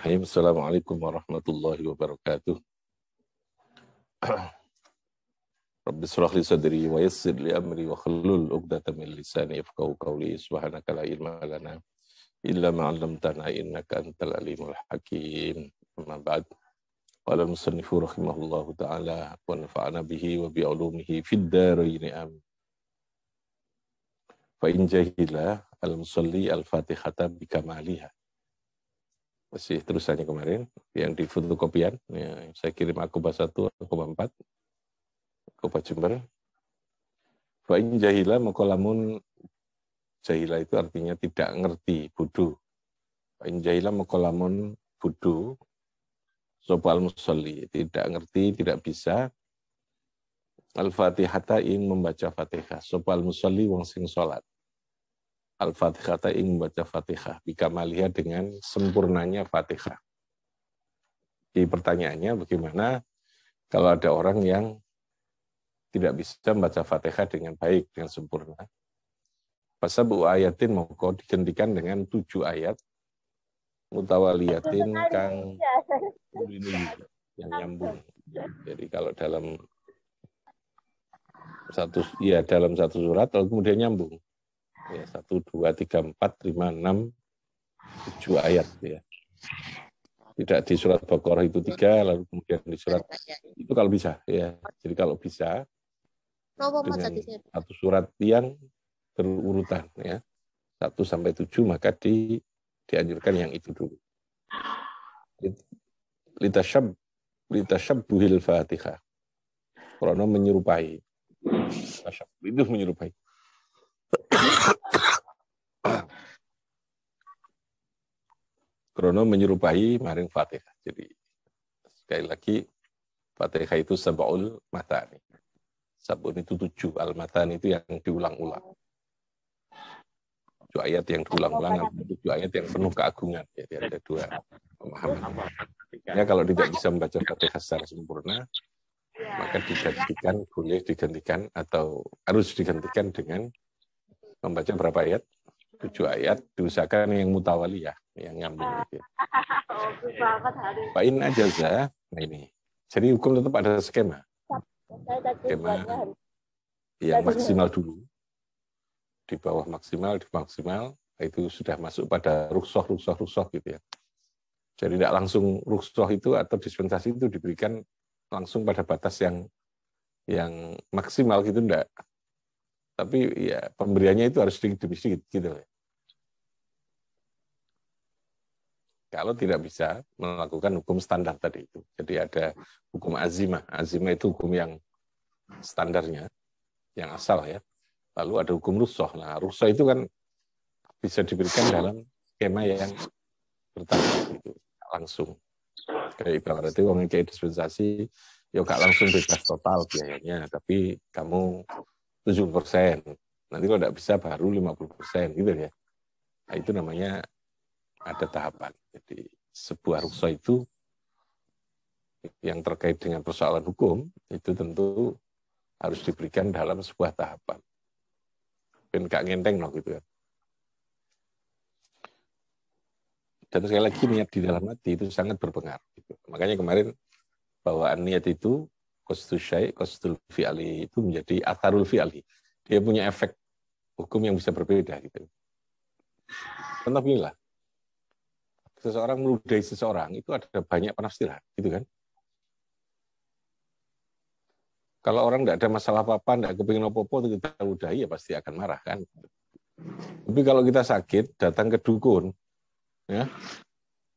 Bismillahirrahmanirrahim. Assalamualaikum warahmatullahi wabarakatuh. Rabbi shrah li sadri wa yassir li amri wa hlul 'uqdatam min lisani yafqahu qawli. Subhanaka la ilma lana illa ma 'allamtana innaka antal alimul hakim. Amma ba'd. Qala al-musannifu rahimahullahu ta'ala wa nafa'ana bihi wa bi 'ulumihi fid dharain amin. Fa in jahila al-musalli al-Fatihata bi kamaliha. Masih terusannya kemarin yang di fotokopian ya, saya kirim Aqobah 1, Aqobah 4, Aqobah Jember. Fa in jahila maqalamun, jahila itu artinya tidak ngerti, bodoh. Fa in jahila maqalamun, bodoh. Sopal musalli, tidak ngerti, tidak bisa. Al-Fatihata ing membaca Fatihah. Sopal musalli wong sing salat. Al-Fatihata ing membaca Fatihah bikamaliha dengan sempurnanya Fatihah. Di pertanyaannya bagaimana kalau ada orang yang tidak bisa membaca Fatihah dengan baik, dengan sempurna. Fasabu ayatin moko digantikan dengan 7 ayat mutawaliyatin kang ini yang nyambung. Jadi kalau dalam satu surat lalu kemudian nyambung. Ya, 1, 2, 3, 4, 5, 6, 7 ayat ya. Tidak di surat Baqarah itu 3, lalu kemudian di surat itu kalau bisa ya. Jadi kalau bisa dengan satu surat yang berurutan ya. 1 sampai 7 maka dianjurkan yang itu dulu. Litashabbuhil Fatihah. Karena menyerupai. Itu menyerupai. Krono menyerupai maring Fatihah. Jadi sekali lagi Fatihah itu sab'ul matani. Sab'un itu 7, al-matani itu yang diulang-ulang. 7 ayat yang diulang-ulang, 7 ayat yang penuh keagungan. Jadi ada 2 pemahaman. Ya, kalau tidak bisa membaca Fatihah secara sempurna, maka boleh digantikan atau harus digantikan dengan membaca berapa ayat? 7 ayat, diusahakan yang mutawaliyah, yang nyambung. Fa'in ajaza, nah ini. Jadi hukum tetap ada skema. Skema yang maksimal dulu. Di bawah maksimal, di maksimal, itu sudah masuk pada rukhsah gitu ya. Jadi tidak langsung rukhsah itu atau dispensasi itu diberikan langsung pada batas yang maksimal gitu, enggak. Tapi ya pemberiannya itu harus sedikit demi sedikit gitu. Kalau tidak bisa melakukan hukum standar tadi itu. Jadi ada hukum azimah. Azimah itu hukum yang standarnya, yang asal ya. Lalu ada hukum rukhsah. Nah, rukhsah itu kan bisa diberikan dalam skema yang bertahap gitu, langsung. Kayak ibaratnya orang kayak dispensasi, ya gak langsung bebas total biayanya, tapi kamu 70%. Nanti kalau tidak bisa baru 50% gitu ya. Nah, itu namanya ada tahapan. Jadi sebuah rukhsah itu yang terkait dengan persoalan hukum itu tentu harus diberikan dalam sebuah tahapan. Ben gak ngenteng loh gitu ya. Dan sekali lagi niat di dalam hati itu sangat berpengaruh. Gitu. Makanya kemarin bawaan niat itu qasdul fi'ali itu menjadi atharul fi'ali. Dia punya efek hukum yang bisa berbeda gitu. Contoh inilah. Seseorang meludahi seseorang itu ada banyak penafsiran, gitu kan? Kalau orang tidak ada masalah apa-apa, tidak kepingin apa-apa, itu kita ludahi ya pasti akan marah kan. Tapi kalau kita sakit, datang ke dukun, ya,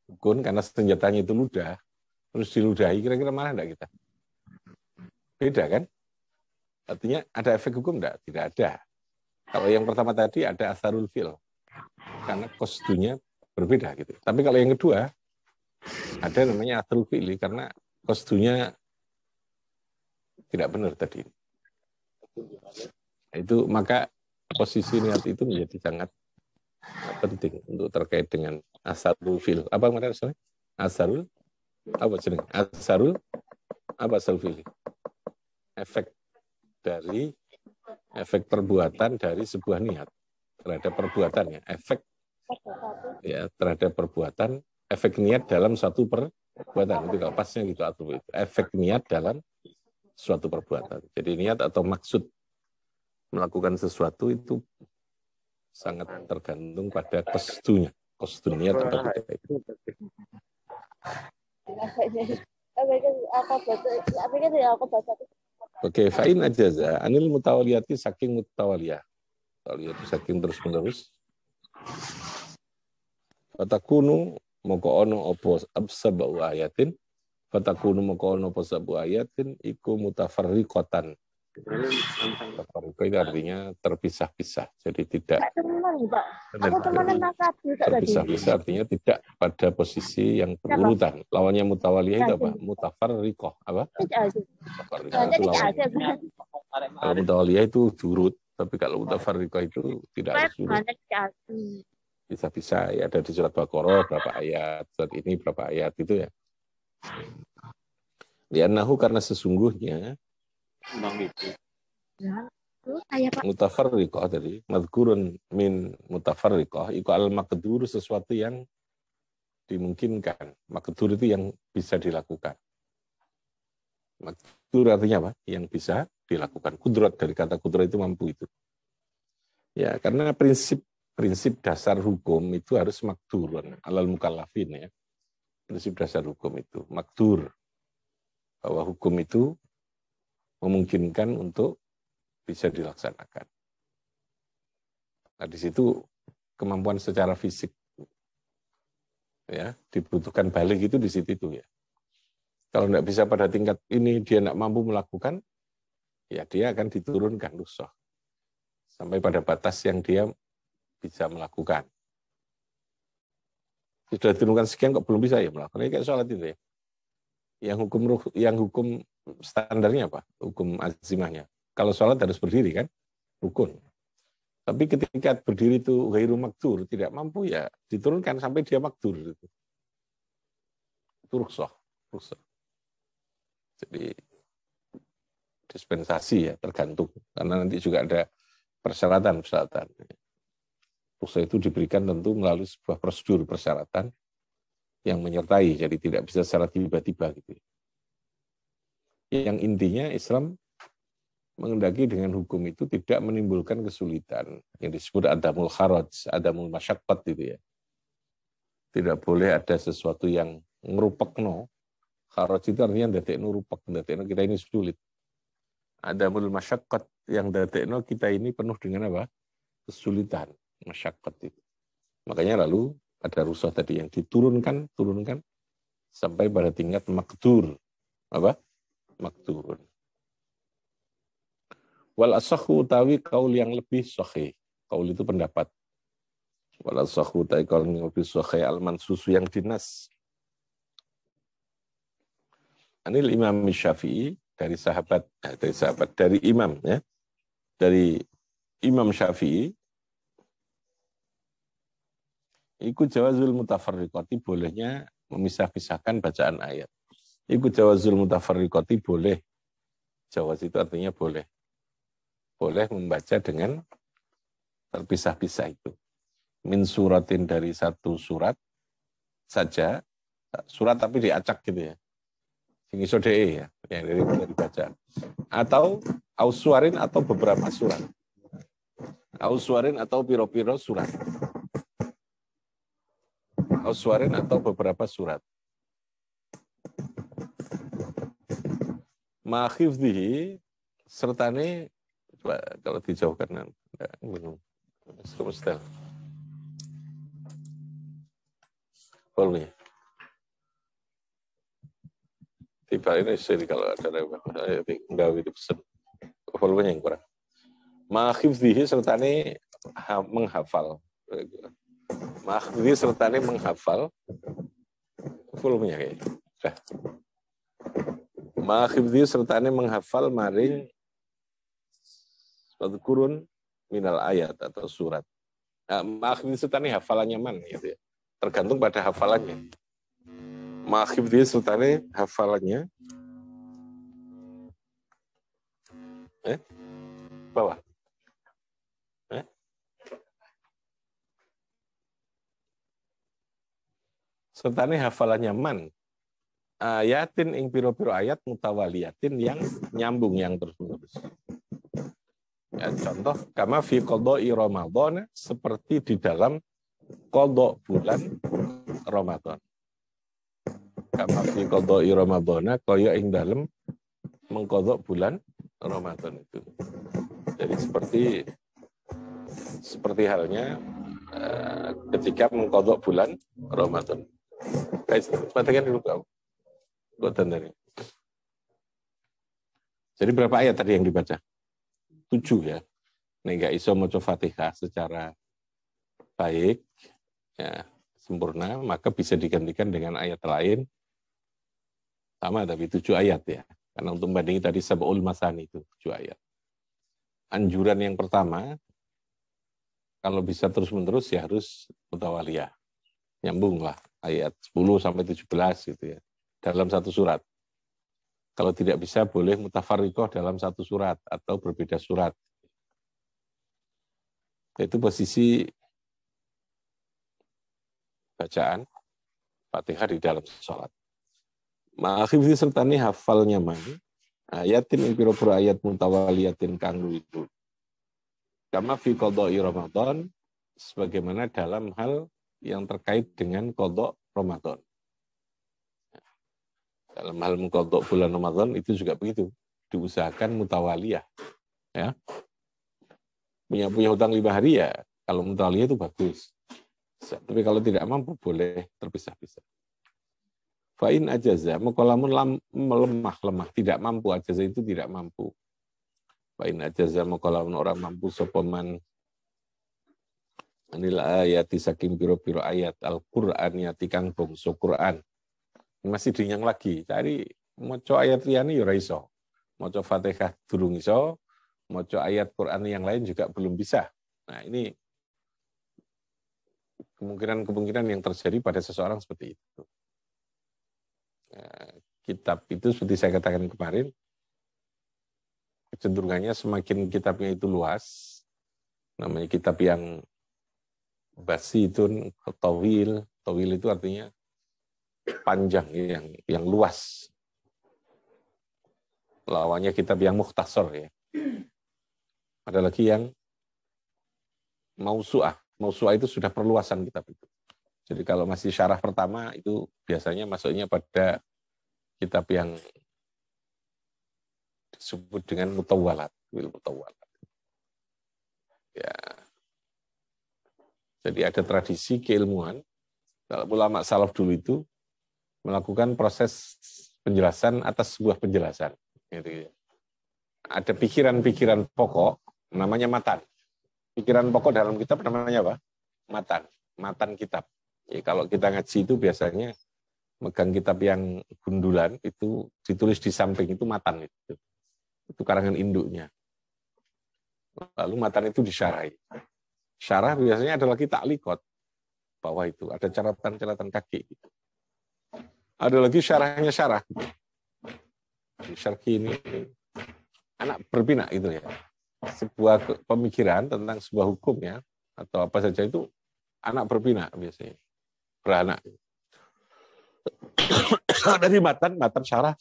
dukun karena senjatanya itu ludah, terus diludahi, kira-kira marah tidak kita? Beda kan? Artinya ada efek hukum enggak? Tidak ada. Kalau yang pertama tadi ada atharul fil, karena kostunya berbeda gitu. Tapi kalau yang kedua ada namanya atharul fi'li karena kostunya tidak benar tadi. Itu maka posisi niat itu menjadi sangat penting untuk terkait dengan atharul fil. Apa maksudnya? Atharul apa jeneng? Atharul apa atharul fi'li? Efek perbuatan dari sebuah niat terhadap perbuatannya, efek ya terhadap perbuatan efek niat dalam suatu perbuatan. Itu kalau pasnya gitu atau itu. Efek niat dalam suatu perbuatan. Jadi niat atau maksud melakukan sesuatu itu sangat tergantung pada kostunya. Kostu niat atau tidak itu. Oke, fa'in ajaza anil mutawaliyati saking mutawaliyah. Mutawaliyah itu saking terus-menerus. Fatakunu moko ono opo sab'u ayatin. Fatakunu moko ono opo sab'u ayatin iku mutafarriqatan. Mutafarriqah itu artinya terpisah-pisah. Jadi tidak terpisah-pisah artinya tidak pada posisi yang berurutan. Lawannya mutawaliyah itu apa? Mutafarriqah. Apa? Mutafarriqah itu lawannya. Kalau mutawaliyah itu durut, tapi kalau mutafarriqah itu tidak harus durut. Bisa-bisa ya, ada di surat Baqarah berapa ayat, surat ini berapa ayat gitu ya. Li'annahu karena sesungguhnya mutafarriqah tadi, madhkurun min mutafarriqah, iku al-maqdur sesuatu yang dimungkinkan. Maqdur itu yang bisa dilakukan. Maqdur artinya apa? Yang bisa dilakukan. Kudrat, dari kata kudrat itu mampu itu. Ya, karena prinsip dasar hukum itu harus makdurun alal mukallafin ya. Prinsip dasar hukum itu makdur, bahwa hukum itu memungkinkan untuk bisa dilaksanakan. Nah, di situ kemampuan secara fisik ya dibutuhkan balik itu di situ itu ya. Kalau tidak bisa pada tingkat ini dia tidak mampu melakukan, ya dia akan diturunkan rukhsah sampai pada batas yang dia bisa melakukan. Sudah diturunkan sekian kok belum bisa ya melakukan. Ini kayak sholat itu ya. Yang hukum standarnya apa? Hukum azimahnya. Kalau sholat harus berdiri kan? Rukun. Tapi ketika berdiri itu ghairu makdur, tidak mampu ya diturunkan sampai dia makdur. Itu rukhsah. Jadi dispensasi ya, tergantung. Karena nanti juga ada persyaratan. Rukhsah itu diberikan tentu melalui sebuah prosedur persyaratan yang menyertai, jadi tidak bisa secara tiba-tiba gitu. Yang intinya Islam mengendaki dengan hukum itu tidak menimbulkan kesulitan yang disebut adamul kharaj, adamul masyaqqat gitu ya. Tidak boleh ada sesuatu yang ngerupekno. Kharaj itu artinya ndadekno rupek, ndadekno kita ini sulit. Adamul masyaqqat yang ndadekno kita ini penuh dengan apa? Kesulitan, masyaqqat itu. Makanya lalu ada rukhsah tadi yang diturunkan sampai pada tingkat makdur. Apa? Makdur. Wal asahhu utawi kaul yang lebih sahih. Kaul itu pendapat. Wal asahhu utawi kaul yang lebih sahih al-mansusu yang dinas. Anil Imam Syafi'i dari imam ya. Dari Imam Syafi'i ikut jawazul mutafarriqati bolehnya memisah-pisahkan bacaan ayat. Ikut jawazul mutafarriqati boleh. Jawaz itu artinya boleh. Boleh membaca dengan terpisah-pisah itu. Min suratin dari satu surat saja, surat tapi diacak gitu ya. Sing iso ya, yang dari baca. Atau auswarin atau beberapa surat. Auswarin atau piro-piro surat. Auswarin atau beberapa surat. Ma'khifdihi sertane kalau dijauhkan belum. Setel. Boleh. Tiba ini sih kalau ada enggak itu pesen. Volumenya yang kurang. Ma'khifdihi sertane menghafal. Ma'khifdihi sertane menghafal. Volumenya kayak itu. Sudah. Ma'khifdihi sertane menghafal maring suatu kurun minal ayat atau surat. Nah, ma'khifdihi sertane hafalannya man gitu ya. Tergantung pada hafalannya. Ma'khifdihi sertane hafalannya bawah. sertane hafalannya man ayatin ing piro-piro ayat mutawaliyatin yang nyambung yang terus-menerus. Ya, contoh kama fi qadha'i Ramadan, seperti di dalam qadha bulan Ramadan. Kama fi qadha'i Ramadan, kaya ing dalem mengqadha bulan Ramadan itu. Jadi seperti halnya ketika mengqadha bulan Ramadan. Guys, perhatikan dulu kamu. Buatan dari. Jadi berapa ayat tadi yang dibaca? 7 ya. Nek nggak iso maca Fatihah secara baik, ya, sempurna, maka bisa digantikan dengan ayat lain. Sama tapi 7 ayat ya. Karena untuk membandingi tadi Sab'ul Masani itu 7 ayat. Anjuran yang pertama, kalau bisa terus-menerus ya harus mutawaliyah. Nyambung lah ayat 10 sampai 17 gitu ya. Dalam satu surat. Kalau tidak bisa boleh mutafarriqah dalam satu surat atau berbeda surat. Itu posisi bacaan Fatihah di dalam sholat. Ma'akhifzi sertani hafalnya man ayatin ing pira-pira ayat mutawaliyatin kang itu. Kama fi qadha'i Ramadan, sebagaimana dalam hal yang terkait dengan qadha Ramadan. Dalam hal mengqadha bulan Ramadan itu juga begitu, diusahakan mutawaliyah. Ya. Punya hutang 5 hari ya, kalau mutawaliyah itu bagus. Tapi kalau tidak mampu boleh terpisah-pisah. Fa'in ajaza, mukolamun melemah, tidak mampu, ajaza itu tidak mampu. Fa'in ajaza, mukolamun orang mampu, sopaman anil ayati saking piro-piro ayat, Al-Qur'an yati kang bangsa Qur'an. Masih dinyang lagi, cari maca ayat liyane ya ora iso. Maca Fatihah durung iso, maca ayat Qur'an yang lain juga belum bisa. Nah, ini kemungkinan yang terjadi pada seseorang seperti itu. Kitab itu seperti saya katakan kemarin, kecenderungannya semakin kitabnya itu luas, namanya kitab yang basi itu tawil itu artinya panjang, yang luas. Lawannya kitab yang mukhtasar ya. Ada lagi yang mausu'ah. Mausu'ah itu sudah perluasan kitab itu. Jadi kalau masih syarah pertama itu biasanya masuknya pada kitab yang disebut dengan mutawwalat. Ya. Jadi ada tradisi keilmuan. Kalau ulama salaf dulu itu melakukan proses penjelasan atas sebuah penjelasan. Gitu ya. Ada pikiran-pikiran pokok, namanya matan. Pikiran pokok dalam kitab namanya apa? Matan kitab. Ya, kalau kita ngaji itu biasanya megang kitab yang gundulan itu ditulis di samping itu matan itu. Itu karangan induknya. Lalu matan itu disyarahi. Syarah biasanya ada lagi ta'liqat bawah itu, ada catatan-catatan kaki gitu. Ada lagi syarahnya syarah. Syarhi ini anak berpinak itu ya. Sebuah pemikiran tentang sebuah hukum ya atau apa saja itu anak berpinak biasanya. Beranak. Dari matan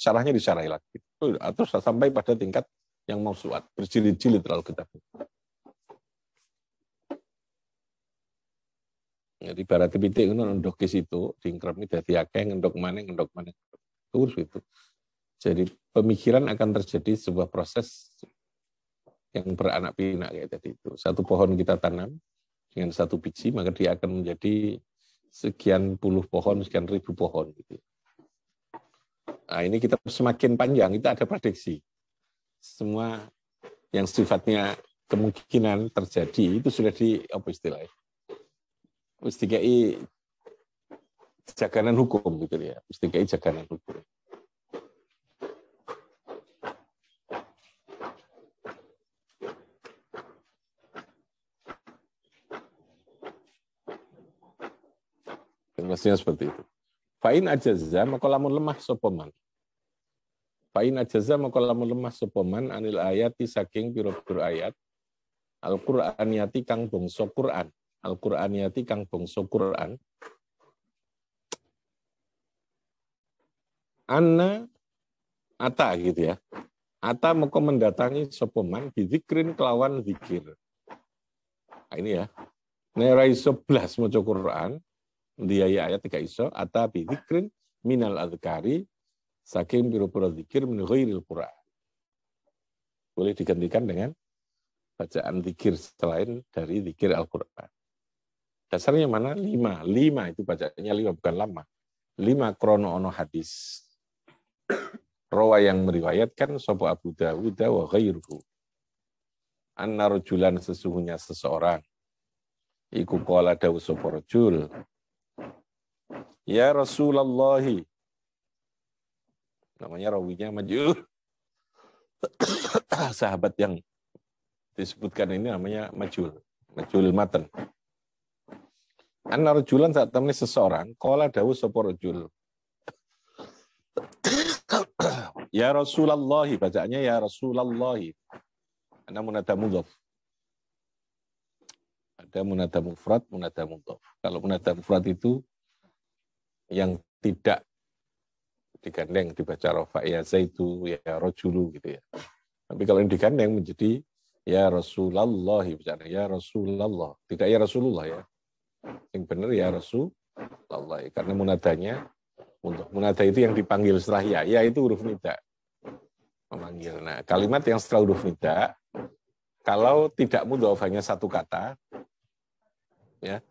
syarahnya disyarahi lagi. Atau sampai pada tingkat yang mausu'at, berjilid-jilid lalu kitab. Jadi barat pitik itu ndok ke situ, diingkremi dadi akeh, ngendok maneh. Terus itu. Jadi pemikiran akan terjadi sebuah proses yang beranak pinak kayak tadi itu. Satu pohon kita tanam dengan satu biji, maka dia akan menjadi sekian puluh pohon, sekian ribu pohon gitu. Nah, ini kita semakin panjang, kita ada prediksi. Semua yang sifatnya kemungkinan terjadi itu sudah di apa istilahnya? Dikai jaganan hukum gitu ya. Dikai jaganan hukum. Maksudnya seperti itu. Fa'in ajaza maka lamun lemah sapa man. Fa'in ajaza maka lamun lemah sapa man anil ayati saking pira-pira ayat Al-Qur'aniyati kang bangsa Qur'an. Al-Qur'aniyati kang bangsa Qur'an. Anna ata gitu ya. Ata moko mendatangi sapa man bizikrin kelawan zikir. Nah, ini ya. Nek iso blas maca Quran, dia ayat 3 iso ata bizikrin minal azkari saking pira-pira zikir min ghairil Quran. Boleh digantikan dengan bacaan zikir selain dari zikir Al-Quran. Dasarnya mana? 5. 5 itu bacaannya 5 bukan lama. 5 krono ono hadis. Rawa yang meriwayatkan sapa Abu Dawud wa ghairuhu. Anna rajulan sesungguhnya seseorang. Iku qala dawu sapa rajul. Ya Rasulullah. Namanya rawinya majul. Sahabat yang disebutkan ini namanya majul. Majul matan. Anna rajulan saat temani seseorang qala dawu sapa rajul. Ya Rasulullah, bacaannya ya Rasulullah. Ana munada mudhaf. Ada munada mufrad, munada mudhaf. Kalau munada mufrad itu yang tidak digandeng dibaca rafa, ya zaitu, ya rajulu gitu ya. Tapi kalau yang digandeng menjadi ya Rasulullah, bacaannya ya Rasulullah. Tidak ya Rasulullah ya. Yang benar ya Rasulullah. Karena munadanya munada itu yang dipanggil setelah ya itu huruf nida. Memanggil. Nah, kalimat yang setelah huruf nida, kalau tidak mudhaf hanya satu kata, ya,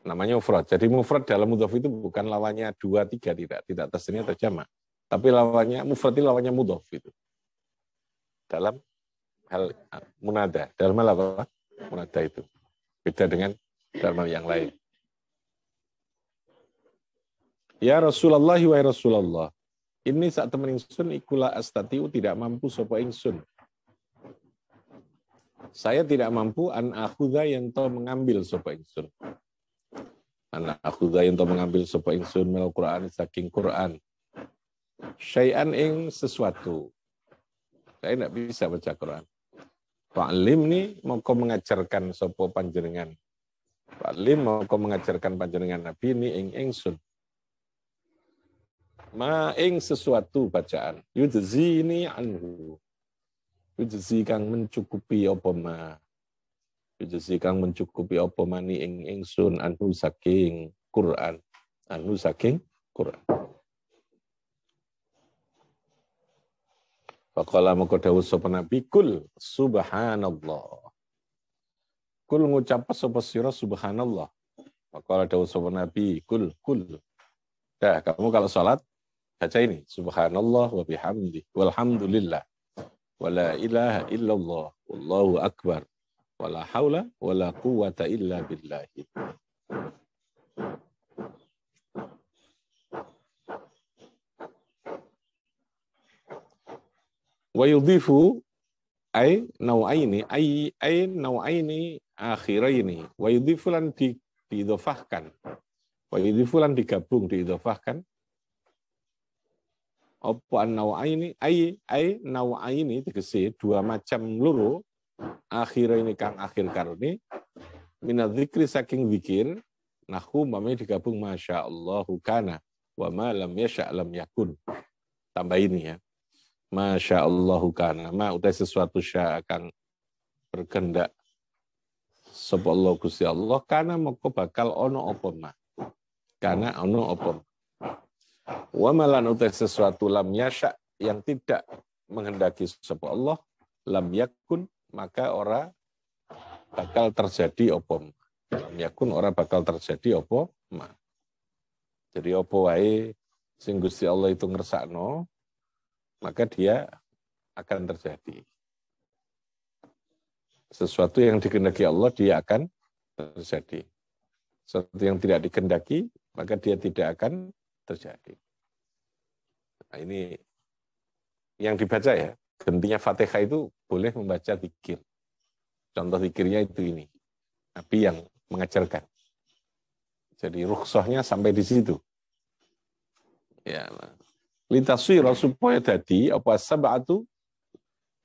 namanya mufrad. Jadi mufrad dalam mudhaf itu bukan lawannya 2, 3, tidak tasniah atau jamak. Tapi lawannya mufrad itu lawannya mudhaf itu. Dalam hal munada, dalam hal apa? Munada itu. Beda dengan dalam hal yang lain. Ya Rasulullah wa Rasulullah. Ini saat teman ingsun ikula astatiu tidak mampu sapa ingsun. Saya tidak mampu an akhudha yang to mengambil sapa ingsun. An akhudha yang to mengambil sapa ingsun mel Quran saking Quran. Syai'an ing sesuatu. Saya tidak bisa baca Quran. Fa'lim ni mongko mengajarkan sapa panjenengan. Fa'lim mongko mengajarkan panjenengan Nabi ni ing ingsun. Ma ing sesuatu bacaan yudzi ini anhu yudzi kang mencukupi apa ma yudzi kang mencukupi apa mani ing ingsun anhu saking Quran anhu saking Quran. Faqala maka dawuh sapa nabi kul subhanallah kul ngucap sapa sira subhanallah. Faqala dawuh sapa nabi kul dah kamu kalau salat baca ini, subhanallah wa bihamdi, walhamdulillah, wa la ilaha illallah, wallahu akbar, wa la hawla wa la quwata illa billahi. Wa yudhifu ay nau'aini, ay nau'aini akhiraini, wa yudhifu lan diidhofahkan, wa yudhifu lan digabung, diidhofahkan, apa an-nau'aini ai nau'aini tegese dua macam loro akhir ini kang akhir karone minadz dzikri saking zikir nahu mame digabung masyaallahu kana wa ma lam yasha' lam yakun. Tambah ini ya. Masyaallahu kana ma utai sesuatu sya kang berkehendak sapa Allah Gusti Allah kana moko bakal ono apa ma. Kana ono apa. Wa malan utai sesuatu lam yasha yang tidak menghendaki sapa Allah lam yakun maka ora bakal terjadi apa lam yakun ora bakal terjadi apa ma. Jadi apa wae sing Gusti Allah itu ngersakno maka dia akan terjadi. Sesuatu yang dikehendaki Allah dia akan terjadi. Sesuatu yang tidak dikehendaki maka dia tidak akan terjadi. Nah, ini yang dibaca ya. Gantinya Fatihah itu boleh membaca zikir. Contoh zikirnya itu ini. Nabi yang mengajarkan. Jadi rukhsahnya sampai di situ. Ya. Litaswira supaya tadi apa sab'atu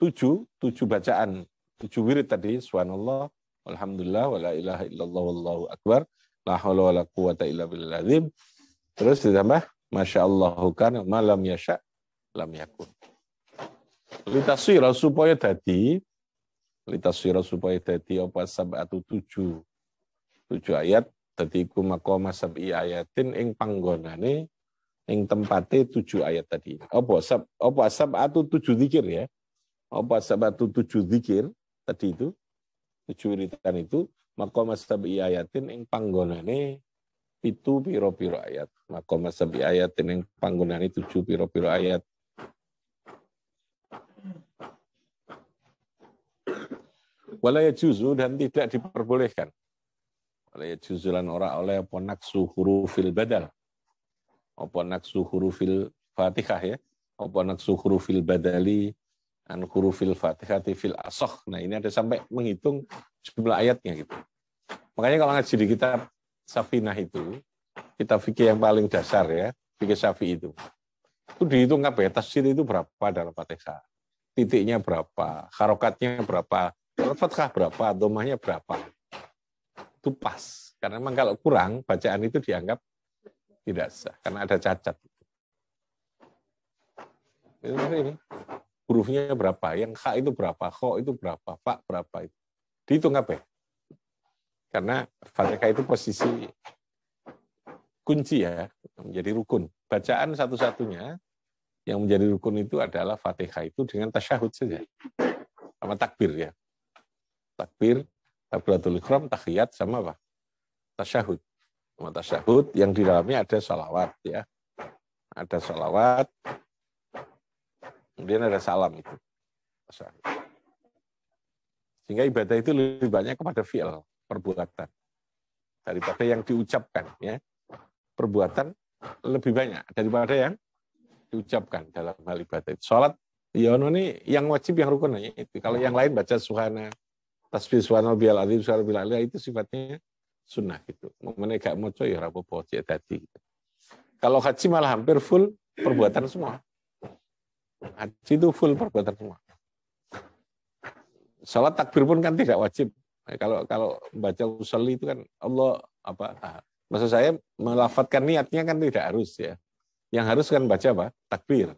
7 bacaan. 7 wirid tadi. Subhanallah, alhamdulillah, wa la ilaha illallah, wallahu akbar, la haula wa la quwata illa billahil azim. Terus ditambah Masya Allahu kana malam yasha lam yakun. Litasira supaya dadi apa sab'atu 7 ayat dadi iku maqama sab'i ayatin ing panggonane ing tempate 7 ayat tadi. Apa sab'atu 7 zikir ya. Apa sab'atu 7 zikir tadi itu 7 wiritan itu maqama sab'i ayatin ing panggonane itu piro-piro ayat. Maqama sab'i ayatin ing panggonane 7 piro-piro ayat. Wala yajuzu dan tidak diperbolehkan. Wala yajuzu lan ora oleh apa naksu hurufil badal. Apa naksu hurufil Fatihah ya. Apa naksu hurufil badali an hurufil Fatihati fil asakh. Nah, ini ada sampai menghitung jumlah ayatnya gitu. Makanya kalau ngaji di kitab Safinah itu, kitab fikih yang paling dasar ya, fikih Syafi'i itu dihitung apa ya, tasjid itu berapa dalam Fatihah, titiknya berapa, harokatnya berapa, Fathah berapa, domahnya berapa, itu pas. Karena memang kalau kurang, bacaan itu dianggap tidak sah, karena ada cacat. Ini hurufnya berapa, yang kha itu berapa, kho itu berapa, fa berapa, itu dihitung apa ya? Karena Fatihah itu posisi kunci ya, menjadi rukun. Bacaan satu-satunya yang menjadi rukun itu adalah Fatihah itu dengan tasyahud saja. Sama takbir ya. Takbir, takbiratul ihram, tahiyat sama apa? Tasyahud. Sama tasyahud yang di dalamnya ada sholawat ya. Ada sholawat, kemudian ada salam itu. Tasyahud. Sehingga ibadah itu lebih banyak kepada fi'il, perbuatan. Daripada yang diucapkan ya. Perbuatan lebih banyak daripada yang diucapkan dalam hal ibadah. Salat ya ini yang wajib yang rukun itu. Kalau yang lain baca subhana, tasbih subhanallah bil azim subhanallah bil itu sifatnya sunnah gitu. Momennya gak moco ya ora apa-apa cek tadi gitu. Kalau haji malah hampir full perbuatan semua. Haji itu full perbuatan semua. Salat takbir pun kan tidak wajib. Nah, kalau baca usolli itu kan Allah apa? Maksud saya melafadzkan niatnya kan tidak harus ya. Yang harus kan baca apa? Takbir.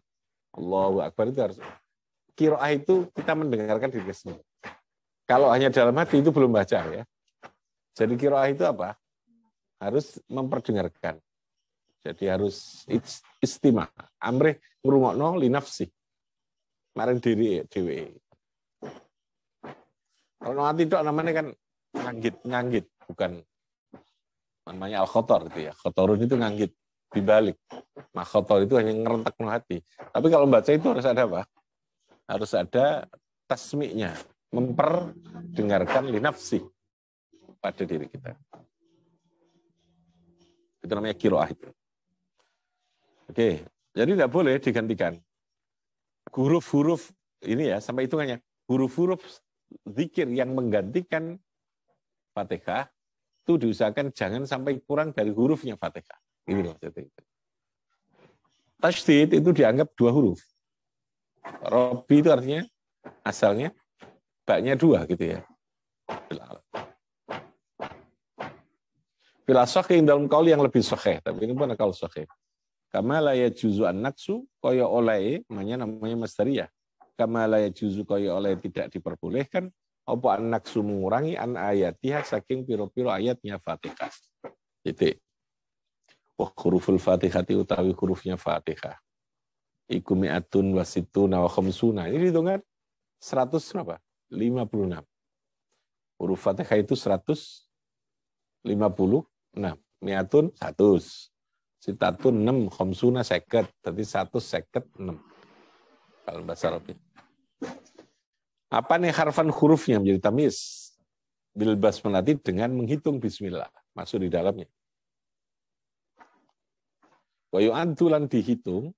Allahu Akbar itu harus. Qiraah itu kita mendengarkan diri sendiri. Kalau hanya dalam hati itu belum baca ya. Jadi qiraah itu apa? Harus memperdengarkan. Jadi harus istima. Amrih ngrungokno li nafsi. Marang diri dhewe. Kalau nanti itu namanya kan nganggit, bukan namanya al-khotor gitu ya. Khotorun itu nganggit, dibalik. Nah, khotor itu hanya ngerentak no hati. Tapi kalau membaca itu harus ada apa? Harus ada tasmi'nya, memperdengarkan li nafsi pada diri kita. Itu namanya qiraah itu. Oke, jadi tidak boleh digantikan. Huruf-huruf ini ya, sampai hitungannya. Huruf-huruf zikir yang menggantikan Fatihah itu diusahakan jangan sampai kurang dari hurufnya Fatihah. Ini maksudnya. Tasydid itu dianggap 2 huruf. Robbi itu artinya asalnya baknya 2 gitu ya. Fil asakhi dalam kaul yang lebih sahih, tapi ini pun kaul sahih. Kama la yajuzu an-naksu kaya oleh namanya masdariyah. Kama la yajuzu kaya oleh tidak diperbolehkan apa an-naksu mengurangi an ayatiha saking piro-piro ayatnya Fatihah. Titik. Wa huruful Fatihati utawi hurufnya Fatihah. Iku mi'atun wa sittuna wa khamsuna. Ini hitungan 100 berapa? 56. Huruf Fatihah itu 156. Mi'atun 100. Sitatun 6, khamsuna 50. Jadi 156. Kalau bahasa Arabnya. Apa nih harfan hurufnya menjadi tamyiz? Bil basmalati dengan menghitung bismillah. Masuk di dalamnya. Wa yu'addu lan dihitung.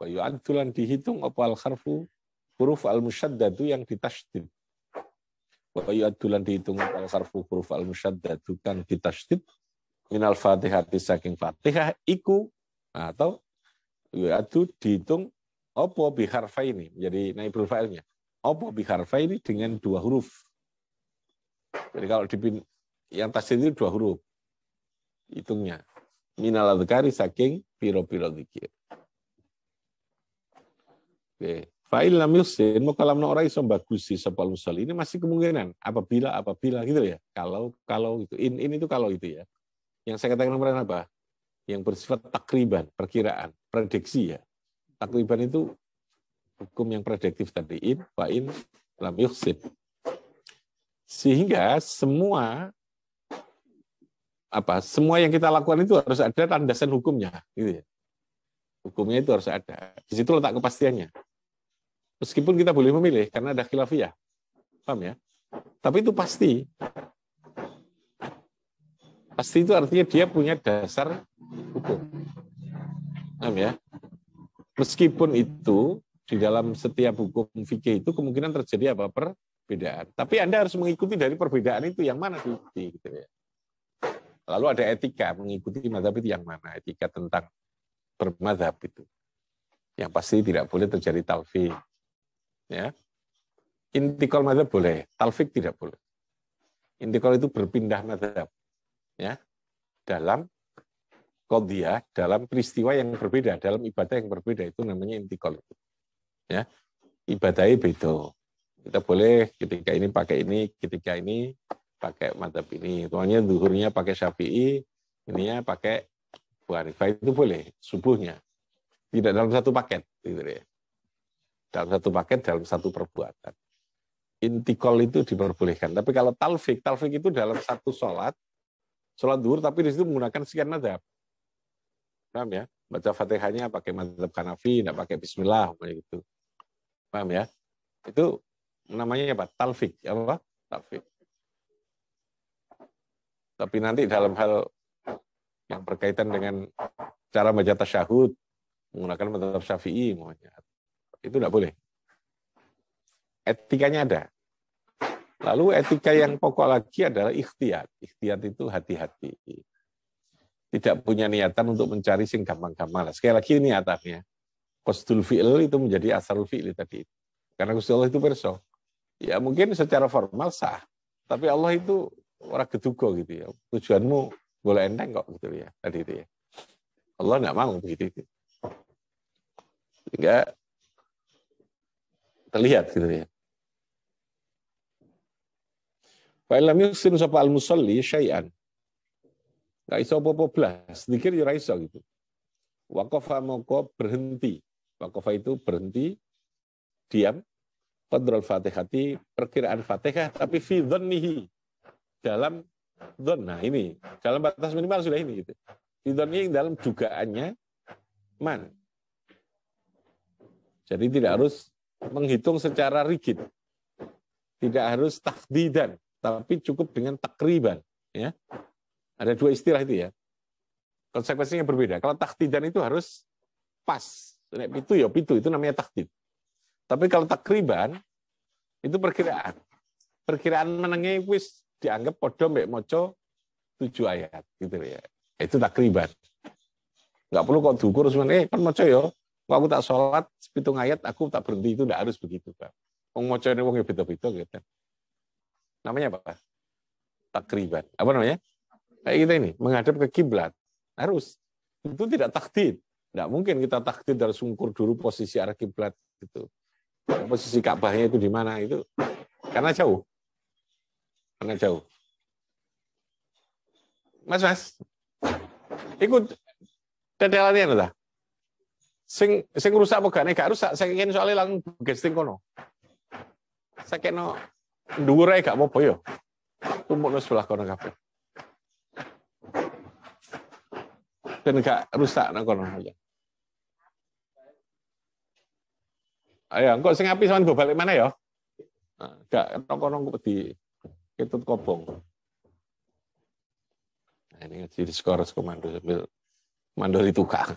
Wa yu'addu lan dihitung apa al-harfu huruf al-musyaddadu yang ditasydid. Wa yu'addu lan dihitung apa al-harfu huruf al-musyaddadu kang ditasydid. Minal Fatihati saking Fatihah iku atau yu'addu dihitung apa biharfaini menjadi naibul fa'ilnya. Apa biharfaini dengan 2 huruf. Jadi kalau yang tasydid itu 2 huruf. Hitungnya. Minal adzkari saking piro-piro zikir. Oke. Fa'il lam yusin, mau kalau ora iso bagusi sopal musolli, ini masih kemungkinan apabila gitu ya. Kalau itu in itu kalau itu ya. Yang saya katakan kemarin apa? Yang bersifat takriban, perkiraan, prediksi ya. Takriban itu hukum yang prediktif tadi, in fa'in lam yusin. Sehingga semua yang kita lakukan itu harus ada landasan hukumnya, gitu ya. Hukumnya itu harus ada. Di situ letak kepastiannya. Meskipun kita boleh memilih karena ada khilafiyah. Paham ya? Tapi itu pasti. Pasti itu artinya dia punya dasar hukum. Paham ya? Meskipun itu di dalam setiap hukum fikih itu kemungkinan terjadi perbedaan. Tapi Anda harus mengikuti dari perbedaan itu yang mana diikuti, gitu ya. Lalu ada etika mengikuti mazhab itu yang mana? Etika tentang bermazhab itu. Yang pasti tidak boleh terjadi talfik. Ya. Intikal mazhab boleh, talfik tidak boleh. Intikal itu berpindah mazhab. Ya. Dalam qadhiyah, dalam peristiwa yang berbeda, dalam ibadah yang berbeda, itu namanya intikal. Ya. Ibadahnya beda. Kita boleh ketika ini pakai ini, ketika ini pakai mazhab ini. Soalnya zuhurnya pakai Syafi'i, ininya pakai Abu Hanifah, itu boleh subuhnya. Tidak dalam satu paket, gitu ya. Dalam satu paket, dalam satu perbuatan. Intikal itu diperbolehkan. Tapi kalau talfik itu dalam satu sholat zuhur, tapi di situ menggunakan sekian mazhab. Paham ya? Baca Fatihahnya pakai mazhab Hanafi, tidak pakai bismillah, gitu. Paham ya? Itu namanya apa? Talfik. Apa? Talfik. Tapi nanti dalam hal yang berkaitan dengan cara baca tasyahud, menggunakan mazhab Syafi'i, itu tidak boleh. Etikanya ada. Lalu etika yang pokok lagi adalah ikhtiyat. Ikhtiyat itu hati-hati. Tidak punya niatan untuk mencari sing gampang-gampang. Sekali lagi niatannya. Qasdul fi'il itu menjadi asarul fi'il tadi. Karena Gusti Allah itu perso. Ya mungkin secara formal sah. Tapi Allah itu orang gedugo gitu ya. Tujuanmu boleh enteng kok gitu ya. Tadi itu ya. Allah nggak mau begitu. Sehingga terlihat gitu ya. Fa'ilam yusin sapa al-musalli syai'an. Nggak iso apa-apa blas, zikir ya iso gitu. Waqafa moko berhenti. Waqafa itu berhenti, diam, qadral fatihati, perkiraan Fatihah, tapi fi dhannihi, dalam dhon. Nah ini, dalam batas minimal sudah ini gitu. Fi dhannihi dalam dugaannya man. Jadi tidak harus menghitung secara rigid. Tidak harus takhdidan, tapi cukup dengan takriban, ya. Ada dua istilah itu ya. Konsekuensinya berbeda. Kalau takhdidan itu harus pas. Nek pitu itu namanya takhdid. Tapi kalau takriban itu perkiraan. Perkiraan menengnya wis dianggap padha mbek maca 7 ayat gitu ya. Itu takriban. Enggak perlu kok diukur sebenarnya kan maca ya. Kok aku tak sholat 7 ayat aku tak berhenti, itu enggak harus begitu, Pak. Wong macane wong beda-beda gitu. Namanya apa? Takriban. Apa namanya? Kayak kita ini, menghadap ke kiblat. Harus. Itu tidak takdid. Tidak mungkin kita takdid harus ukur dulu posisi arah kiblat gitu. Posisi Ka'bahnya itu di mana itu. Karena jauh. Karena jauh. Mas. Ikut tetelannya lah. Sing rusak apa gak rusak. Saya ingin soalnya langsung gesting kono. Saya kena dhuwur ae gak apa-apa ya. Tumpukno sebelah kono kabeh. Dan gak rusak nang kono aja. Ayo, engko sing api sampean go balik mana ya? Gak kono di ketut kobong. Nah, ini ngaji di skor komando sambil mandori tukang.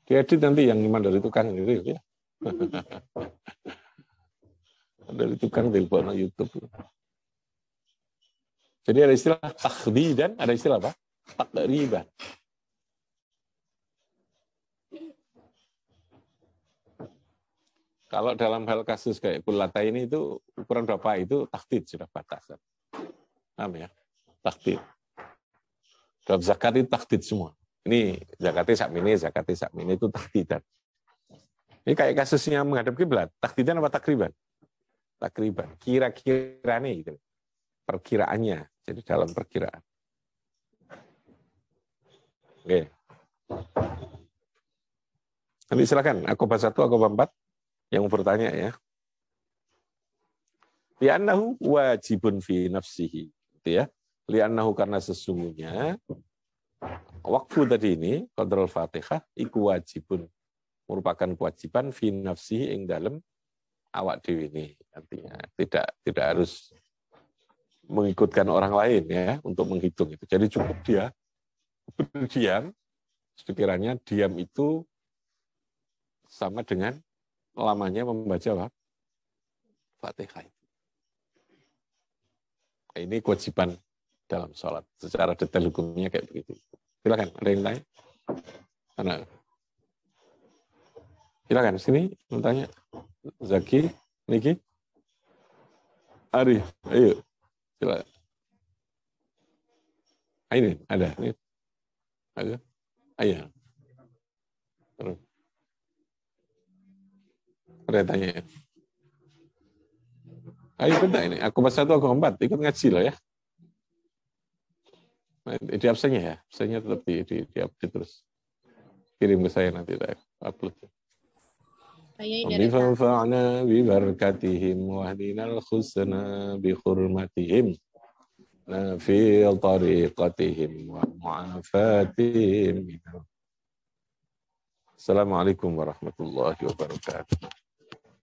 Diedit nanti yang mandori tukang itu ya. Mandori tukang telepon YouTube. Jadi ada istilah takhdidan, ada istilah apa? Takriban. Kalau dalam hal kasus kayak Kulata ini itu ukuran berapa itu takhdid sudah batas. Paham ya? Takhdid. Dalam zakat itu takdid semua. Ini zakatnya sakmini itu takdidan. Ini kayak kasusnya menghadap kiblat, takdidan apa takriban? Takriban, kira-kira nih gitu. Perkiraannya, jadi dalam perkiraan. Oke. Nanti silakan, Aqobah 1, Aqobah 4 yang bertanya ya. Li'annahu wajibun fi nafsihi, gitu ya. Li'annahu karena sesungguhnya wakfu tadi ini, qadrul Fatihah iku wajibun, merupakan kewajiban fi nafsihi ing dalem awak dewi ini. Artinya tidak harus mengikutkan orang lain ya untuk menghitung itu. Jadi cukup dia berdiam, sekiranya diam itu sama dengan lamanya membaca Fatihah. Ini kewajiban dalam sholat. Secara detail hukumnya kayak begitu. Silakan, ada yang lain? Silakan, sini bertanya. Zaki, Niki, Ari, ayo. Silakan. Ini ada. Ini. Ada. Ayo. Terus. Ada yang tanya. Ayo bentar ini. Aqobah 1, Aqobah 4. Ikut ngaji loh ya. Di absennya ya. Absennya tetap di-update terus. Kirim ke saya nanti. Upload. Bifanfa'na bibarakatihim wahdinal khusna bihurmatihim fi tariqatihim wa mu'afatihim. Assalamualaikum warahmatullahi wabarakatuh.